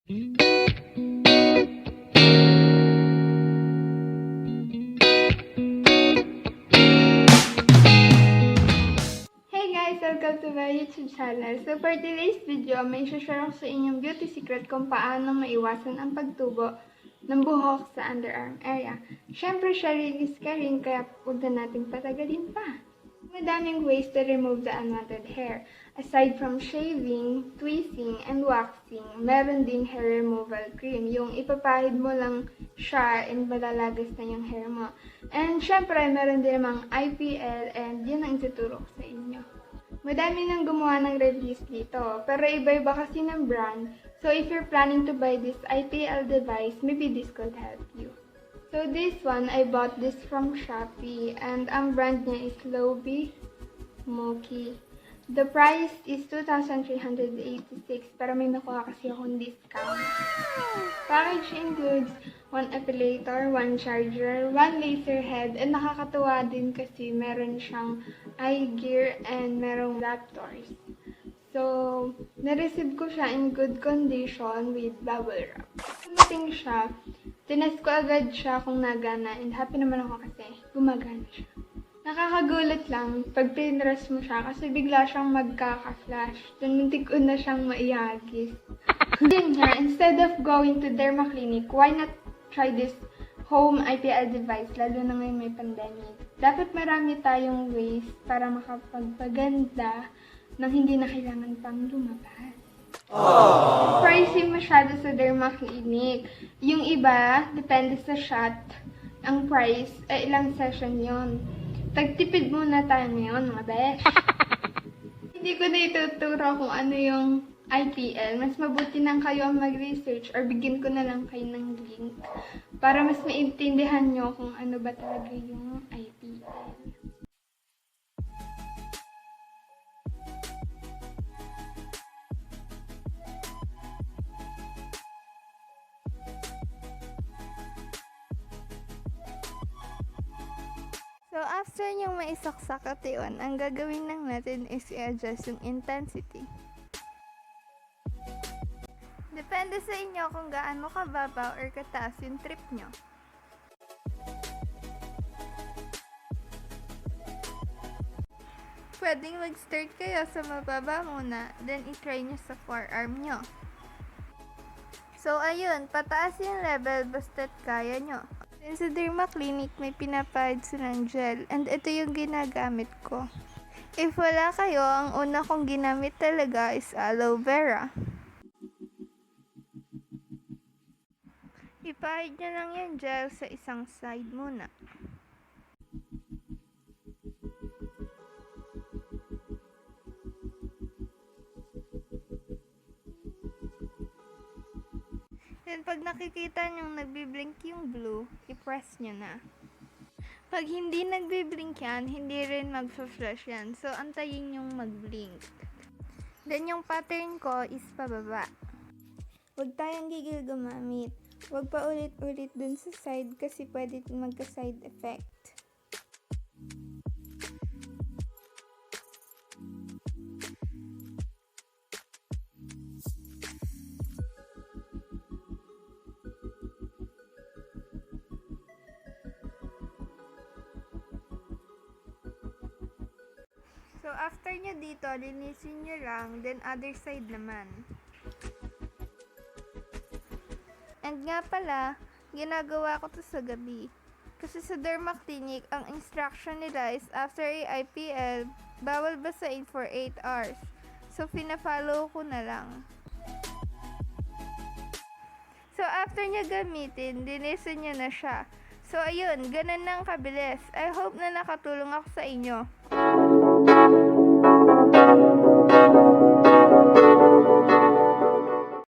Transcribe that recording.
Hey guys! Welcome to my YouTube channel. So for today's video, may share ko sa inyong beauty secret kung paano maiwasan ang pagtubo ng buhok sa underarm area. Siyempre, sharing is caring, kaya huwag na natin patagalin pa. Madaming ways to remove the unwanted hair. Aside from shaving, tweezing, and waxing, meron din hair removal cream. Yung ipapahid mo lang siya and malalagas na yung hair mo. And syempre, meron din namang IPL and yun ang ituturo ko sa inyo. Madami nang gumawa ng reviews dito, pero iba-iba kasi ng brand. So if you're planning to buy this IPL device, maybe this could help you. So this one, I bought this from Shopee and ang brand niya is Lobby Moki. The price is 2,386 pero may nakuha kasi akong discount. Package includes 1 epilator, 1 charger, 1 laser head, and nakakatuwa din kasi meron siyang eye gear and merong adapters. So, na-receive ko siya in good condition with bubble wrap. Dumating siya, tinest ko agad siya kung nagana and happy naman ako kasi gumagana siya. Nakakagulat lang pag pinress mo siya kasi bigla siyang magkaka-flash. Muntik ko na siyang maiyagis. Yun nga, instead of going to derma clinic, why not try this home IPL device, lalo na ngayon may pandemic. Dapat marami tayong ways para makapagpaganda nang hindi na kailangan pang lumabas. Pricey masyado sa derma clinic. Yung iba, depende sa shot, ang price, ay ilang session yon. Tagtipid muna tayo ngayon, mga besh. Hindi ko na ituturo kung ano yung IPL. Mas mabuti nang kayo ang mag-research or bigyan ko na lang kayo ng link para mas maintindihan nyo kung ano ba talaga yung IPL. So, after nyong maisaksak at yun, ang gagawin lang natin is i-adjust yung intensity. Depende sa inyo kung gaano kababaw or kataas yung trip nyo. Pwedeng mag-start kayo sa mababa muna, then i-try nyo sa forearm nyo. So, ayun, pataas yung level basta't kaya nyo. Then sa Derma Clinic, may pinapahid silang gel, and ito yung ginagamit ko. If wala kayo, ang una kong ginamit talaga is aloe vera. Ipahid nyo lang yung gel sa isang side muna. Then, pag nakikita nyong nagbiblink yung blue, i-press nyo na. Pag hindi nagbiblink yan, hindi rin magpa-flash yan. So, antayin yung mag-blink. Then, yung pattern ko is pababa. Huwag tayong gigil gumamit. Huwag pa ulit-ulit dun sa side kasi pwede magka-side effect. So, after nyo dito, linisin nyo lang, then other side naman. And nga pala, ginagawa ko to sa gabi. Kasi sa Derma Clinic, ang instruction nila is after IPL, bawal basain for 8 hours. So, pina-follow ko na lang. So, after nyo gamitin, linisin nyo na siya. So, ayun, ganun lang kabilis. I hope na nakatulong ako sa inyo.